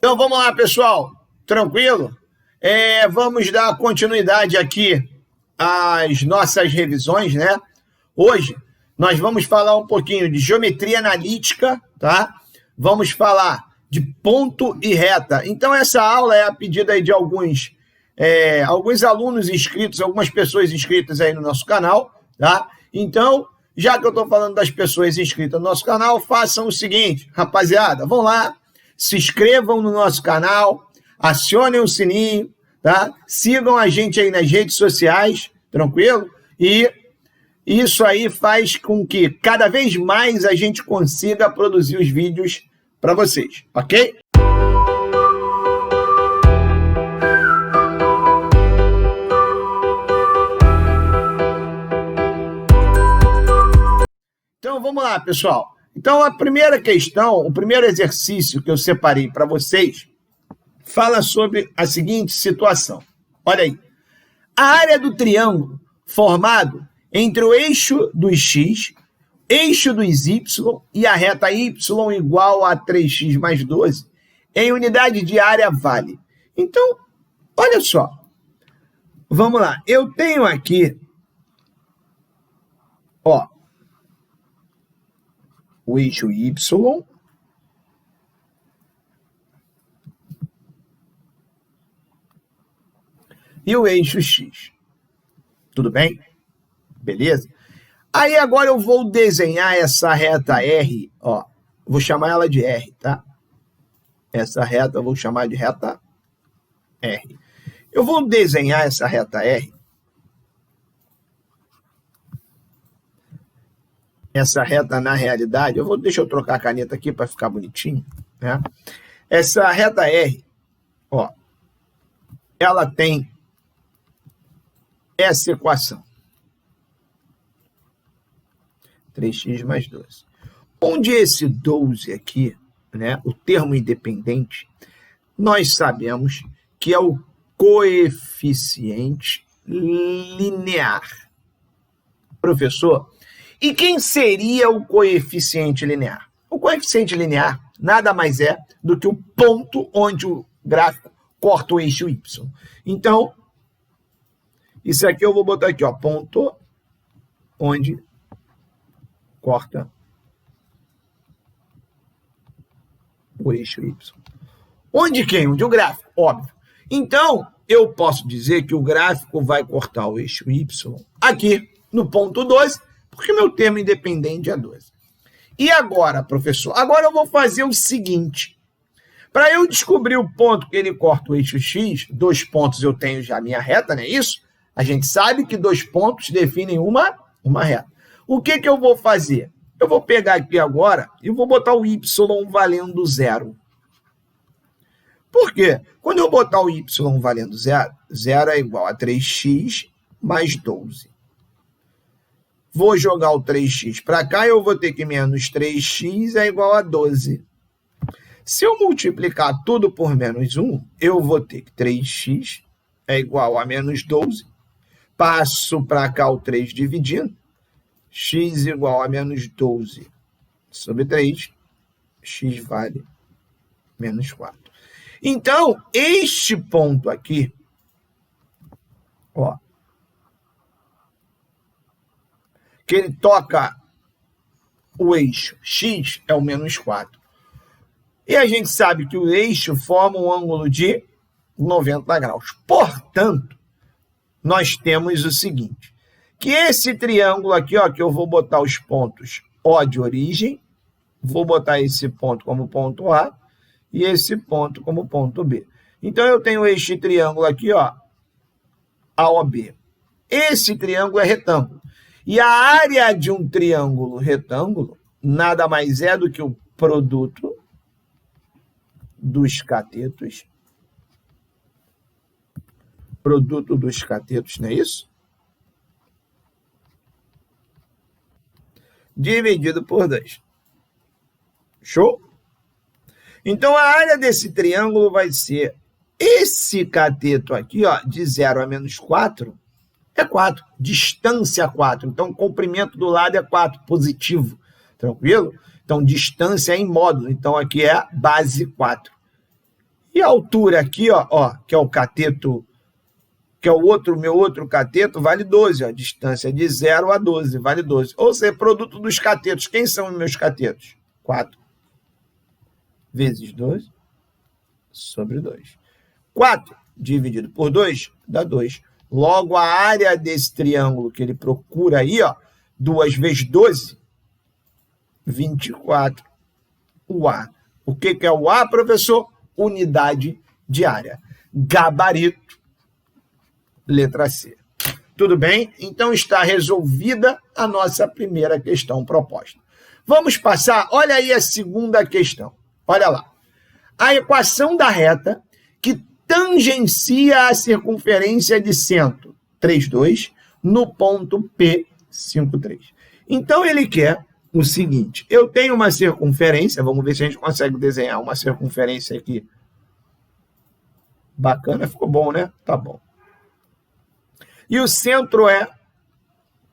Então vamos lá, pessoal. Tranquilo? Vamos dar continuidade aqui às nossas revisões, né? Hoje nós vamos falar um pouquinho de geometria analítica, tá? Vamos falar de ponto e reta. Então essa aula é a pedido aí de alguns alunos inscritos, algumas pessoas inscritas aí no nosso canal, tá? Então, já que eu estou falando das pessoas inscritas no nosso canal, façam o seguinte, rapaziada, vão lá, se inscrevam no nosso canal, acionem o sininho, tá? Sigam a gente aí nas redes sociais, tranquilo? E isso aí faz com que cada vez mais a gente consiga produzir os vídeos para vocês, ok? Então vamos lá, pessoal. Então a primeira questão, o primeiro exercício que eu separei para vocês fala sobre a seguinte situação. Olha aí. A área do triângulo formado entre o eixo dos x, eixo dos y e a reta y igual a 3x mais 12 em unidade de área vale. Então, olha só. Vamos lá. Eu tenho aqui, ó, o eixo y e o eixo x. Tudo bem? Beleza? Aí agora eu vou desenhar essa reta R, ó. Vou chamar ela de R, tá? Essa reta eu vou chamar de reta R. Eu vou desenhar essa reta R. Essa reta, na realidade, deixa eu trocar a caneta aqui para ficar bonitinho, né? Essa reta R, ó, ela tem essa equação. 3x mais 12. Onde esse 12 aqui, né, o termo independente, nós sabemos que é o coeficiente linear. Professor, e quem seria o coeficiente linear? O coeficiente linear nada mais é do que o ponto onde o gráfico corta o eixo y. Então, isso aqui eu vou botar aqui, ó, ponto onde corta o eixo y. Onde quem? Onde o gráfico, óbvio. Então, eu posso dizer que o gráfico vai cortar o eixo y aqui no ponto 12, porque meu termo independente é 12. E agora, professor? Agora eu vou fazer o seguinte. Para eu descobrir o ponto que ele corta o eixo x, 2 pontos eu tenho já a minha reta, não é isso? A gente sabe que 2 pontos definem uma reta. O que eu vou fazer? Eu vou pegar aqui agora e vou botar o y valendo 0. Por quê? Quando eu botar o y valendo 0, 0 é igual a 3x mais 12. Vou jogar o 3x para cá, eu vou ter que menos 3x é igual a 12. Se eu multiplicar tudo por menos 1, eu vou ter que 3x é igual a menos 12. Passo para cá o 3 dividindo. X igual a menos 12 sobre 3. X vale menos 4. Então, este ponto aqui, ó, que ele toca o eixo x é o menos 4. E a gente sabe que o eixo forma um ângulo de 90 graus. Portanto, nós temos o seguinte, que esse triângulo aqui, ó, que eu vou botar os pontos O de origem, vou botar esse ponto como ponto A e esse ponto como ponto B. Então, eu tenho este triângulo aqui, ó, AOB. Esse triângulo é retângulo. E a área de um triângulo retângulo nada mais é do que o produto dos catetos. Produto dos catetos, não é isso? Dividido por 2. Show? Então, a área desse triângulo vai ser esse cateto aqui, ó, de 0 a menos 4, é 4. Distância 4. Então, o comprimento do lado é 4, positivo. Tranquilo? Então, distância é em módulo. Então, aqui é base 4. E a altura aqui, ó, que é o cateto, que é meu outro cateto, vale 12. Ó, a distância de 0 a 12, vale 12. Ou seja, produto dos catetos. Quem são os meus catetos? 4 vezes 12 sobre 2. 4 dividido por 2 dá 2. Logo, a área desse triângulo que ele procura aí, ó, 2 vezes 12, 24. O A. O que é o A, professor? Unidade de área. Gabarito. Letra C. Tudo bem? Então está resolvida a nossa primeira questão proposta. Vamos passar, olha aí a segunda questão. Olha lá. A equação da reta que tangencia a circunferência de centro 3,2 no ponto P, 5,3. Então ele quer o seguinte, eu tenho uma circunferência, vamos ver se a gente consegue desenhar uma circunferência aqui. Bacana, ficou bom, né? Tá bom. E o centro é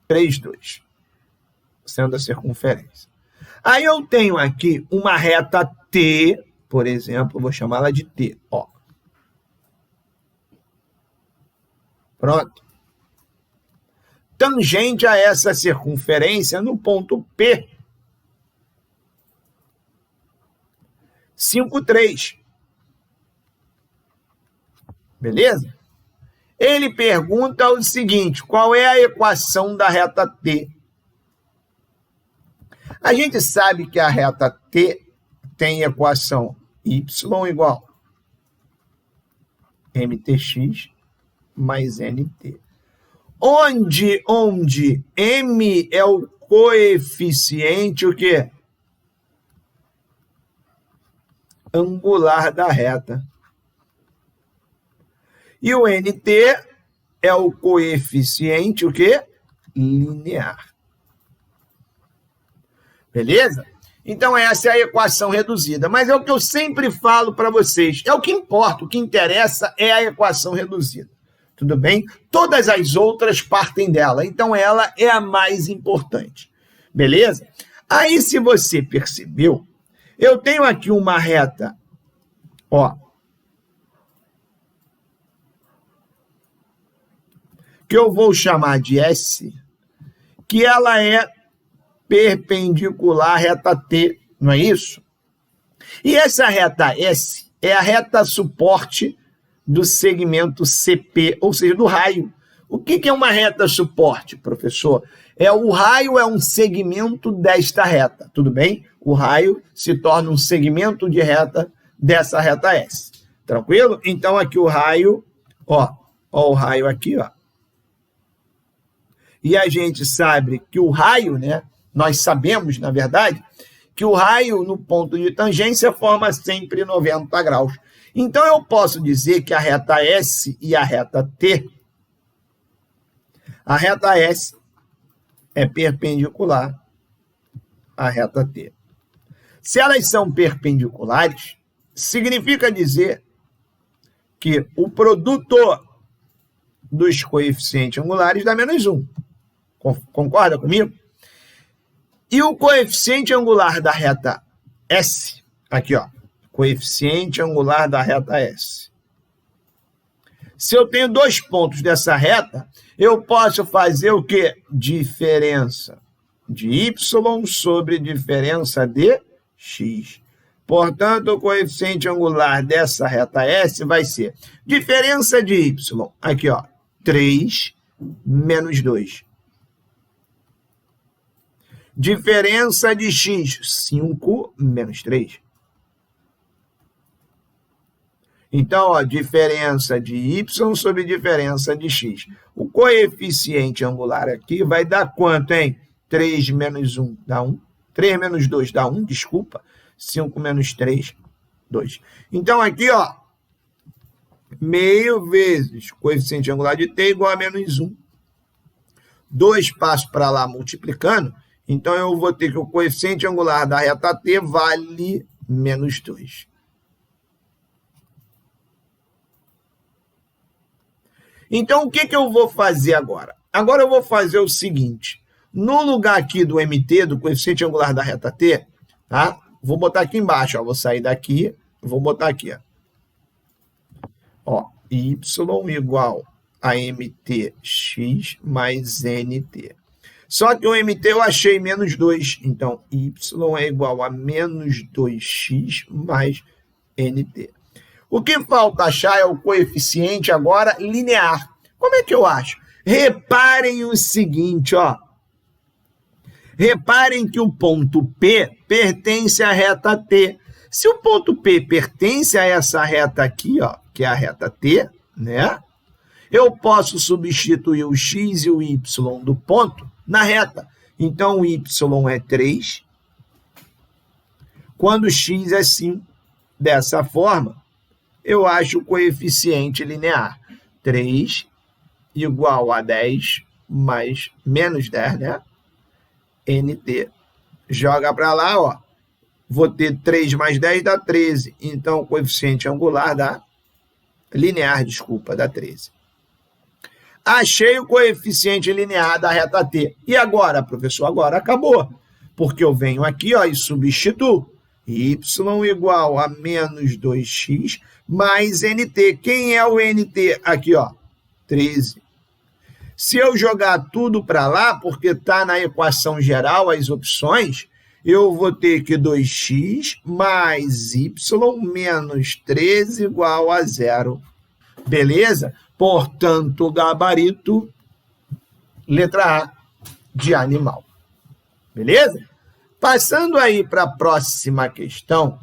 3,2. Centro da circunferência. Aí eu tenho aqui uma reta T, por exemplo, vou chamá-la de T, ó. Pronto. Tangente a essa circunferência no ponto P. 5,3. Beleza? Ele pergunta o seguinte, qual é a equação da reta T? A gente sabe que a reta T tem equação y igual mtx mais nt. Onde m é o coeficiente, o quê? Angular da reta. E o nt é o coeficiente, o quê? Linear. Beleza? Então essa é a equação reduzida. Mas é o que eu sempre falo para vocês. É o que importa, o que interessa é a equação reduzida. Tudo bem? Todas as outras partem dela. Então, ela é a mais importante. Beleza? Aí, se você percebeu, eu tenho aqui uma reta, ó, que eu vou chamar de S, que ela é perpendicular à reta T, não é isso? E essa reta S é a reta suporte do segmento CP, ou seja, do raio. O que é uma reta suporte, professor? O raio é um segmento desta reta, tudo bem? O raio se torna um segmento de reta dessa reta S. Tranquilo? Então, aqui o raio, ó o raio aqui, ó. E a gente sabe que o raio, né? Nós sabemos, na verdade, que o raio no ponto de tangência forma sempre 90 graus. Então, eu posso dizer que a reta S e a reta T, a reta S é perpendicular à reta T. Se elas são perpendiculares, significa dizer que o produto dos coeficientes angulares dá menos 1. Concorda comigo? E o coeficiente angular da reta S, aqui, ó, coeficiente angular da reta S. Se eu tenho dois pontos dessa reta, eu posso fazer o quê? Diferença de y sobre diferença de x. Portanto, o coeficiente angular dessa reta S vai ser diferença de y, aqui, ó, 3 menos 2. Diferença de x, 5 menos 3. Então, ó, diferença de y sobre diferença de x. O coeficiente angular aqui vai dar quanto, hein? 3 menos 1 dá 1. 3 menos 2 dá 1, desculpa. 5 menos 3, 2. Então, aqui, ó, meio vezes coeficiente angular de t igual a menos 1. 2 passo para lá multiplicando. Então, eu vou ter que o coeficiente angular da reta t vale menos 2. Então, o que eu vou fazer agora? Agora eu vou fazer o seguinte. No lugar aqui do MT, do coeficiente angular da reta T, tá? Vou botar aqui embaixo, ó. Vou sair daqui, vou botar aqui, ó. Ó, y igual a mtx mais nt. Só que o mt eu achei menos 2, então y é igual a menos 2x mais nt. O que falta achar é o coeficiente agora linear. Como é que eu acho? Reparem o seguinte, ó. Reparem que o ponto P pertence à reta T. Se o ponto P pertence a essa reta aqui, ó, que é a reta T, né? Eu posso substituir o x e o y do ponto na reta. Então, o y é 3, quando o x é 5. Dessa forma, eu acho o coeficiente linear. 3 igual a 10 mais menos 10, né? nt. Joga para lá, ó. Vou ter 3 mais 10 dá 13. Então, o coeficiente angular dá... linear, desculpa, dá 13. Achei o coeficiente linear da reta T. E agora, professor? Agora acabou. Porque eu venho aqui, ó, e substituo. Y igual a menos 2x mais nt. Quem é o nt? Aqui, ó, 13. Se eu jogar tudo para lá, porque está na equação geral, as opções, eu vou ter que 2x mais y menos 13 igual a 0. Beleza? Portanto, o gabarito, letra A, de animal. Beleza? Passando aí para a próxima questão,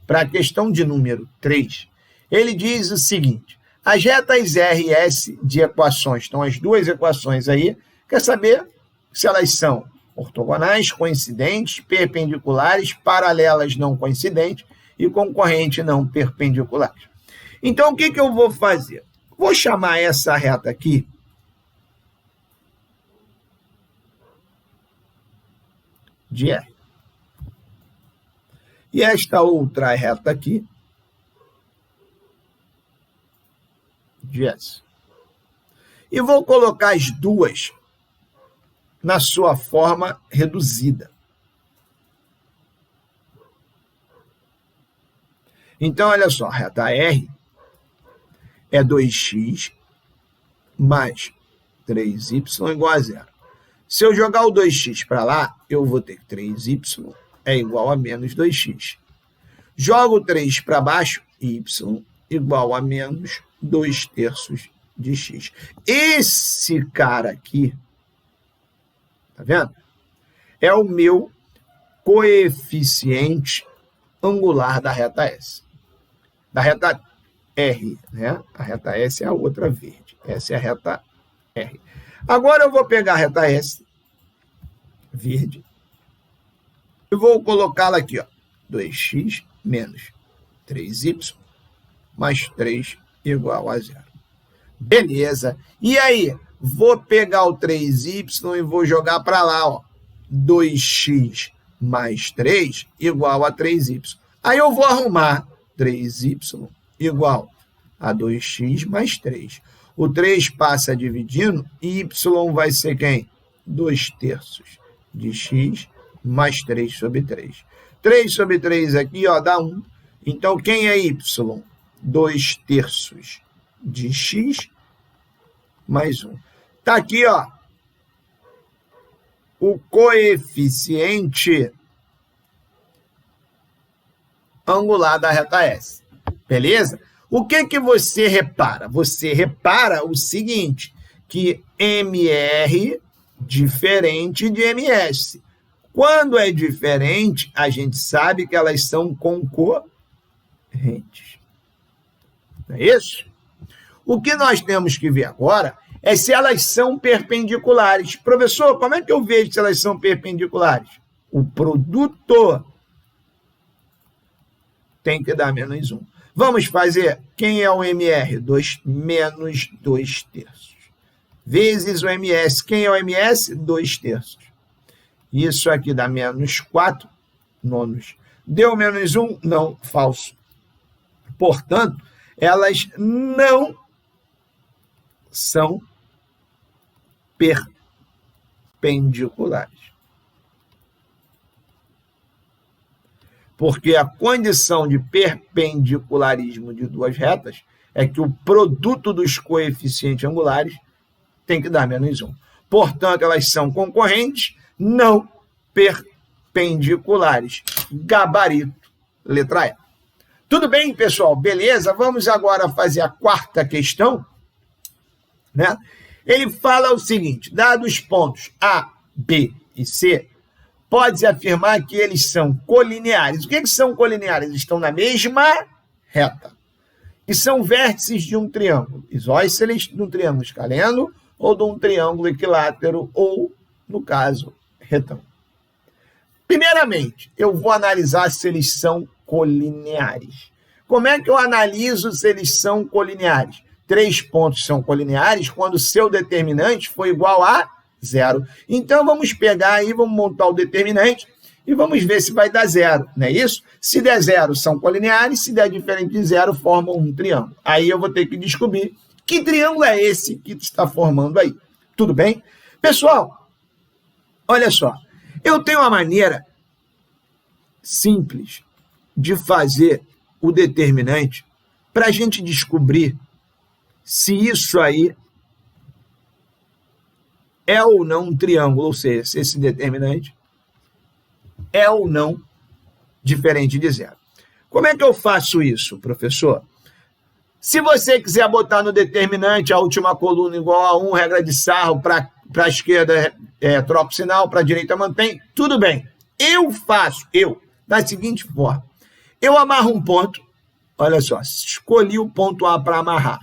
para a questão de número 3, ele diz o seguinte: as retas R e S de equações, estão as duas equações aí, quer saber se elas são ortogonais, coincidentes, perpendiculares, paralelas não coincidentes e concorrentes não perpendiculares. Então, o que eu vou fazer? Vou chamar essa reta aqui de R. E esta outra reta aqui de S. E vou colocar as duas na sua forma reduzida. Então, olha só, a reta R é 2x mais 3y igual a 0. Se eu jogar o 2x para lá, eu vou ter que 3y é igual a menos 2x. Jogo 3 para baixo, y igual a menos 2/3 de x. Esse cara aqui, tá vendo? É o meu coeficiente angular da reta S. Da reta R, né? A reta S é a outra verde. Essa é a reta R. Agora eu vou pegar a reta S, verde, e vou colocá-la aqui, ó. 2x menos 3y mais 3 igual a 0. Beleza. E aí? Vou pegar o 3y e vou jogar para lá, ó. 2x mais 3 igual a 3y. Aí eu vou arrumar 3y igual a 2x mais 3. O 3 passa dividindo, e y vai ser quem? 2/3 de x mais 3 sobre 3. 3 sobre 3 aqui, ó, dá 1. Então, quem é y? 2/3 de x mais 1. Está aqui, ó, o coeficiente angular da reta S. Beleza? O que você repara? Você repara o seguinte, que MR diferente de MS. Quando é diferente, a gente sabe que elas são concorrentes. Não é isso? O que nós temos que ver agora é se elas são perpendiculares. Professor, como é que eu vejo se elas são perpendiculares? O produto tem que dar menos 1. Vamos fazer? Quem é o MR? Menos 2/3. Vezes o MS. Quem é o MS? 2/3. Isso aqui dá menos 4 nonos. Deu menos 1? Não, falso. Portanto, elas não são perpendiculares. Porque a condição de perpendicularismo de duas retas é que o produto dos coeficientes angulares tem que dar menos 1. Portanto, elas são concorrentes, não perpendiculares. Gabarito, letra E. Tudo bem, pessoal? Beleza? Vamos agora fazer a quarta questão, né? Ele fala o seguinte: dados os pontos A, B e C, pode-se afirmar que eles são colineares. O que são colineares? Eles estão na mesma reta. E são vértices de um triângulo isósceles, de um triângulo escaleno, ou de um triângulo equilátero, ou, no caso, retângulo. Primeiramente, eu vou analisar se eles são colineares. Como é que eu analiso se eles são colineares? 3 pontos são colineares quando o seu determinante for igual a 0. Então, vamos pegar aí, vamos montar o determinante e vamos ver se vai dar 0, não é isso? Se der 0, são colineares, se der diferente de 0, formam um triângulo. Aí eu vou ter que descobrir que triângulo é esse que está formando aí. Tudo bem? Pessoal, olha só. Eu tenho uma maneira simples de fazer o determinante para a gente descobrir se isso aí é ou não um triângulo, ou seja, se esse determinante é ou não diferente de 0. Como é que eu faço isso, professor? Se você quiser botar no determinante a última coluna igual a 1, regra de Sarro, para a esquerda troca o sinal, para a direita mantém, tudo bem. Eu faço, da seguinte forma. Eu amarro um ponto, olha só, escolhi o ponto A para amarrar.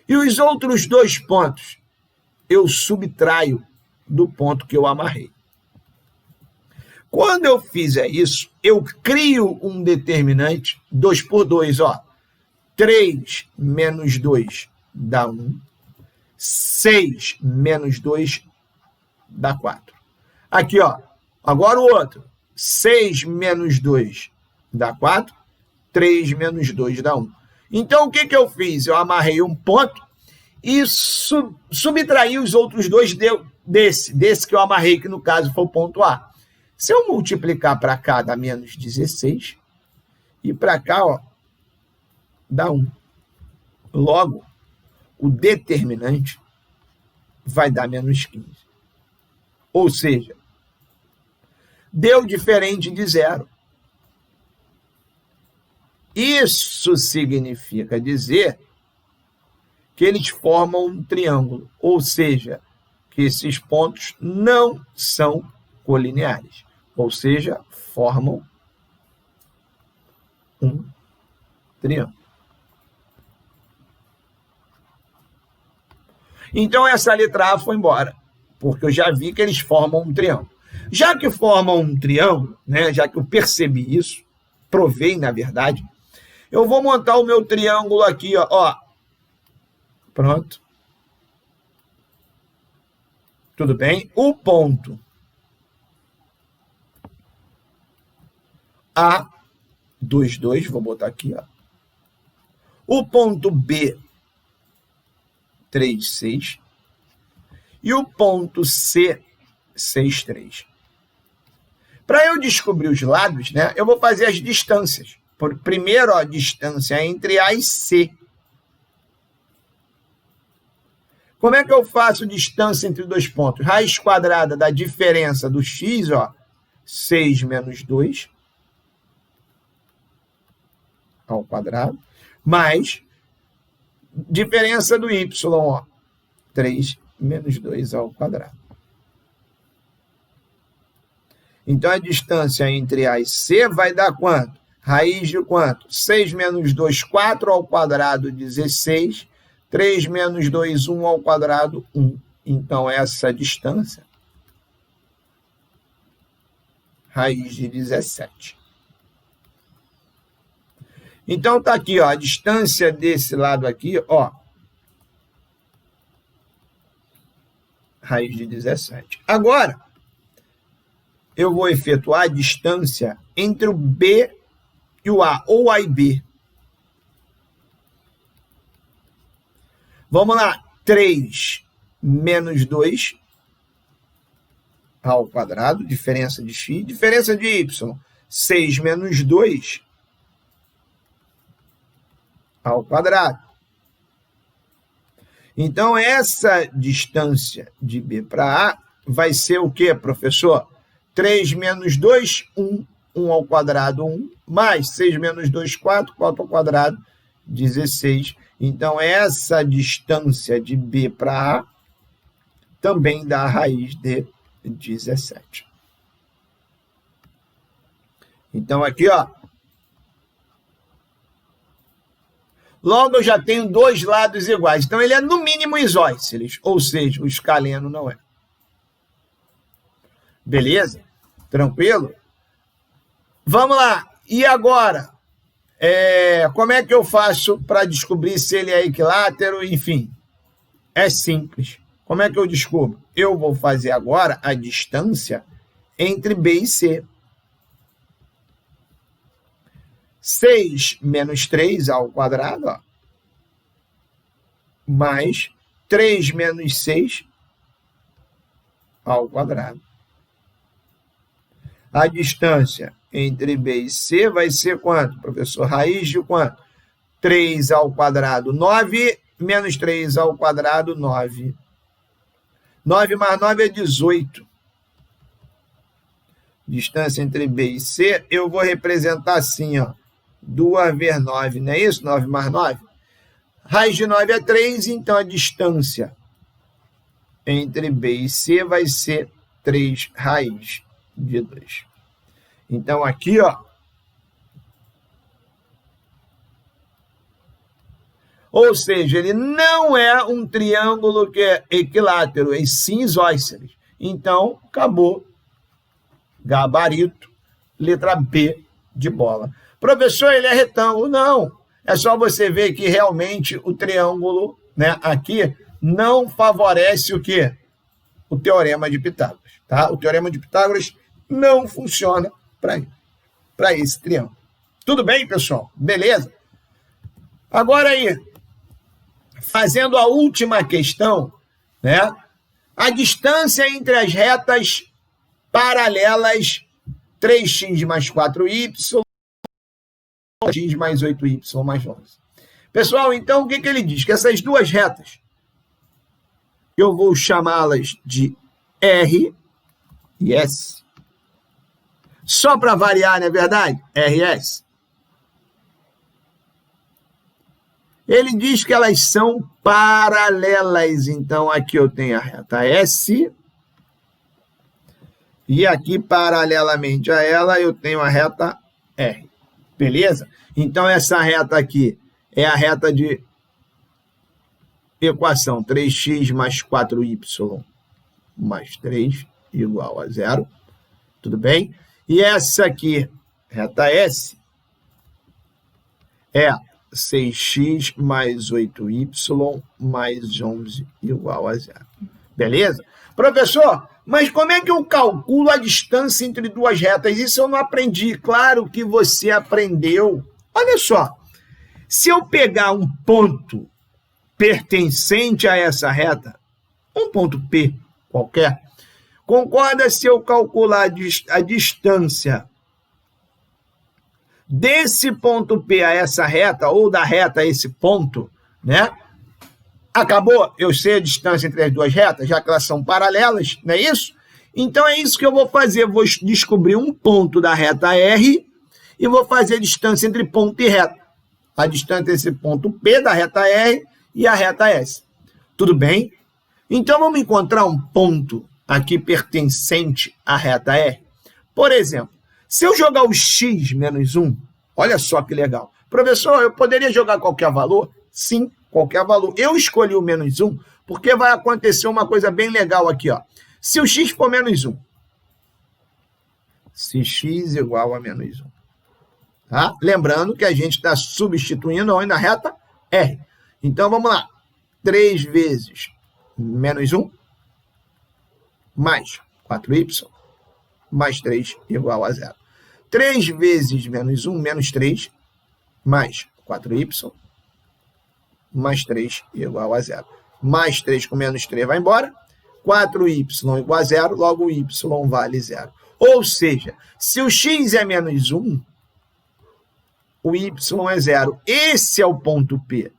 E os outros 2 pontos eu subtraio do ponto que eu amarrei. Quando eu fizer isso, eu crio um determinante 2 por 2, ó. 3 menos 2 dá 1. 6 menos 2 dá 4. Aqui, ó. Agora o outro. 6 menos 2 dá 4. 3 menos 2 dá 1. Então, o que eu fiz? Eu amarrei um ponto e subtraí os outros 2 desse que eu amarrei, que no caso foi o ponto A. Se eu multiplicar para cá, dá menos 16. E para cá, ó, dá 1. Logo, o determinante vai dar menos 15. Ou seja, deu diferente de 0. Isso significa dizer que eles formam um triângulo, ou seja, que esses pontos não são colineares, ou seja, formam um triângulo. Então, essa letra A foi embora, porque eu já vi que eles formam um triângulo. Já que formam um triângulo, né, já que eu percebi isso, provei, na verdade, eu vou montar o meu triângulo aqui, ó. Pronto. Tudo bem? O ponto A, 2, 2, vou botar aqui, ó. O ponto B, 3, 6. E o ponto C, 6, 3. Para eu descobrir os lados, né, eu vou fazer as distâncias. Primeiro, a distância entre A e C. Como é que eu faço distância entre 2 pontos? Raiz quadrada da diferença do x, ó, 6 menos 2 ao quadrado, mais diferença do y, ó, 3 menos 2 ao quadrado. Então, a distância entre A e C vai dar quanto? Raiz de quanto? 6 menos 2, 4 ao quadrado, 16. 3 menos 2, 1 ao quadrado, 1. Então, essa distância, raiz de 17. Então, tá aqui, ó, a distância desse lado aqui, ó, raiz de 17. Agora, eu vou efetuar a distância entre o B e o A, ou A e B. Vamos lá, 3 menos 2 ao quadrado, diferença de x, diferença de y, 6 menos 2 ao quadrado. Então, essa distância de B para A vai ser o quê, professor? 3 menos 2, 1. 1 ao quadrado, 1. Mais 6 menos 2, 4. 4 ao quadrado, 16. Então, essa distância de B para A também dá a raiz de 17. Então, aqui, ó. Logo, eu já tenho dois lados iguais. Então, ele é, no mínimo, isósceles. Ou seja, o escaleno não é. Beleza? Tranquilo? Vamos lá. E agora? Como é que eu faço para descobrir se ele é equilátero? Enfim, é simples. Como é que eu descubro? Eu vou fazer agora a distância entre B e C. 6 menos 3 ao quadrado, ó, mais 3 menos 6 ao quadrado. A distância entre B e C vai ser quanto, professor? Raiz de quanto? 3 ao quadrado, 9, menos 3 ao quadrado, 9. 9 mais 9 é 18. Distância entre B e C, eu vou representar assim, ó. 2 vezes 9, não é isso? 9 mais 9. Raiz de 9 é 3, então a distância entre B e C vai ser 3 raiz de 2. Então, aqui, ó. Ou seja, ele não é um triângulo que é equilátero, é sim isósceles. Então, acabou. Gabarito, letra B de bola. Professor, ele é retângulo? Não. É só você ver que realmente o triângulo, né, aqui não favorece o quê? O teorema de Pitágoras. Tá? O teorema de Pitágoras não funciona para esse triângulo. Tudo bem, pessoal? Beleza? Agora aí, fazendo a última questão, né? A distância entre as retas paralelas 3x mais 4y, x mais 8y mais 11. Pessoal, então, o que ele diz? Que essas duas retas, eu vou chamá-las de R e S. Só para variar, não é verdade? R e S. Ele diz que elas são paralelas. Então, aqui eu tenho a reta S. E aqui, paralelamente a ela, eu tenho a reta R. Beleza? Então, essa reta aqui é a reta de equação 3x mais 4y mais 3 igual a 0. Tudo bem? E essa aqui, reta S, é 6x mais 8y mais 11 igual a 0. Beleza? Professor, mas como é que eu calculo a distância entre duas retas? Isso eu não aprendi. Claro que você aprendeu. Olha só, se eu pegar um ponto pertencente a essa reta, um ponto P qualquer, concorda se eu calcular a distância desse ponto P a essa reta, ou da reta a esse ponto, né? Acabou? Eu sei a distância entre as duas retas, já que elas são paralelas, não é isso? Então é isso que eu vou fazer. Eu vou descobrir um ponto da reta R e vou fazer a distância entre ponto e reta. A distância entre esse ponto P da reta R e a reta S. Tudo bem? Então vamos encontrar um ponto aqui pertencente à reta R. Por exemplo, se eu jogar o x menos 1, olha só que legal. Professor, eu poderia jogar qualquer valor? Sim, qualquer valor. Eu escolhi o menos 1 porque vai acontecer uma coisa bem legal aqui, ó. Se o x for menos 1, se x igual a menos 1, tá? Lembrando que a gente está substituindo onde na reta R. Então, vamos lá. 3 vezes menos 1 mais 4y mais 3 igual a 0. 3 vezes menos 1, menos 3, mais 4y, mais 3 igual a 0. Mais 3 com menos 3 vai embora. 4y igual a 0, logo o y vale 0. Ou seja, se o x é menos 1, o y é 0. Esse é o ponto P.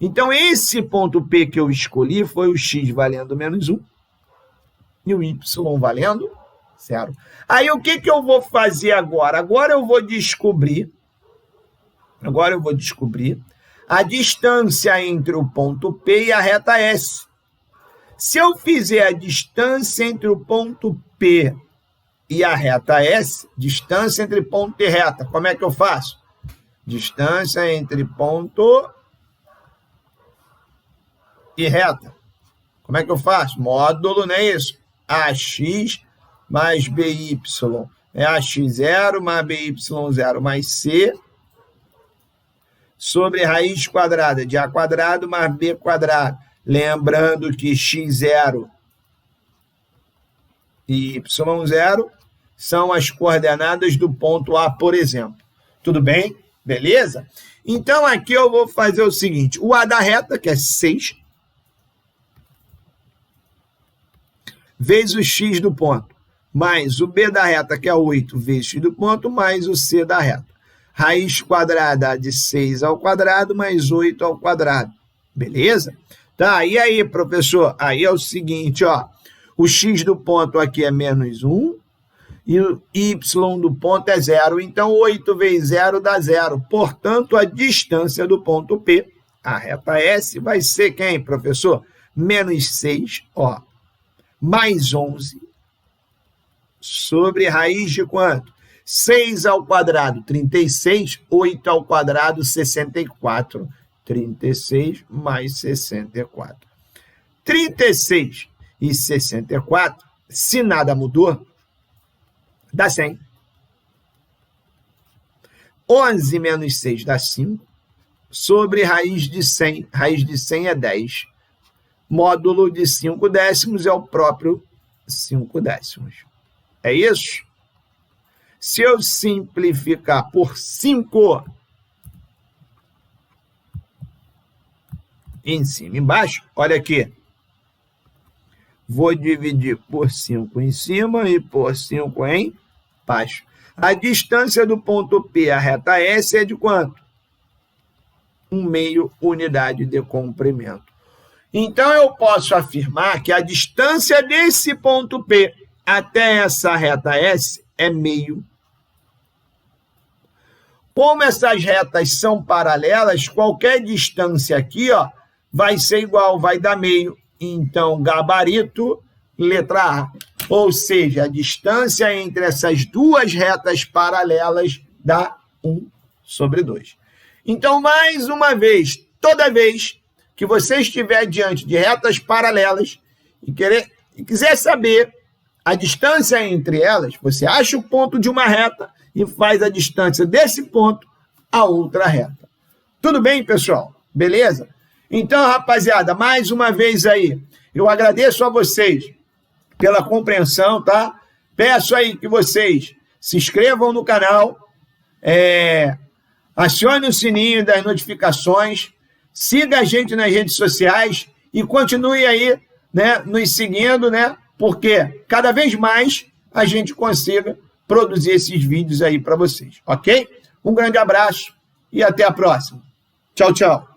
Então, esse ponto P que eu escolhi foi o x valendo menos 1 e o y valendo 0. Aí, o que eu vou fazer agora? Agora eu vou descobrir a distância entre o ponto P e a reta S. Se eu fizer a distância entre o ponto P e a reta S, distância entre ponto e reta, como é que eu faço? Distância entre ponto e reta. Como é que eu faço? Módulo, não é isso? AX mais BY. É AX0 mais BY0 mais C sobre raiz quadrada de A quadrado mais B quadrado. Lembrando que x0 e y0 são as coordenadas do ponto A, por exemplo. Tudo bem? Beleza? Então, aqui eu vou fazer o seguinte. O A da reta, que é 6, vezes o x do ponto, mais o B da reta, que é 8, vezes x do ponto, mais o C da reta. Raiz quadrada de 6 ao quadrado, mais 8 ao quadrado. Beleza? Tá, e aí, professor? Aí é o seguinte, ó. O x do ponto aqui é menos 1 e o y do ponto é 0. Então, 8 vezes 0 dá 0. Portanto, a distância do ponto P, a reta S, vai ser quem, professor? Menos 6, ó, mais 11 sobre raiz de quanto? 6 ao quadrado, 36, 8 ao quadrado, 64. 36 mais 64. 36 e 64, se nada mudou, dá 100. 11 menos 6 dá 5, sobre raiz de 100. Raiz de 100 é 10. Módulo de 5 décimos é o próprio 5 décimos. É isso? Se eu simplificar por 5, em cima e embaixo, olha aqui. Vou dividir por 5 em cima e por 5 em baixo. A distância do ponto P à reta S é de quanto? 1/2 unidade de comprimento. Então, eu posso afirmar que a distância desse ponto P até essa reta S é meio. Como essas retas são paralelas, qualquer distância aqui, ó, vai ser igual, vai dar meio. Então, gabarito, letra A. Ou seja, a distância entre essas duas retas paralelas dá 1/2. Então, mais uma vez, toda vez que você estiver diante de retas paralelas e quiser saber a distância entre elas, você acha o ponto de uma reta e faz a distância desse ponto a outra reta. Tudo bem, pessoal? Beleza? Então, rapaziada, mais uma vez aí, eu agradeço a vocês pela compreensão, tá? Peço aí que vocês se inscrevam no canal, acione o sininho das notificações, siga a gente nas redes sociais e continue aí, né, nos seguindo, né? Porque cada vez mais a gente consiga produzir esses vídeos aí para vocês, ok? Um grande abraço e até a próxima. Tchau, tchau.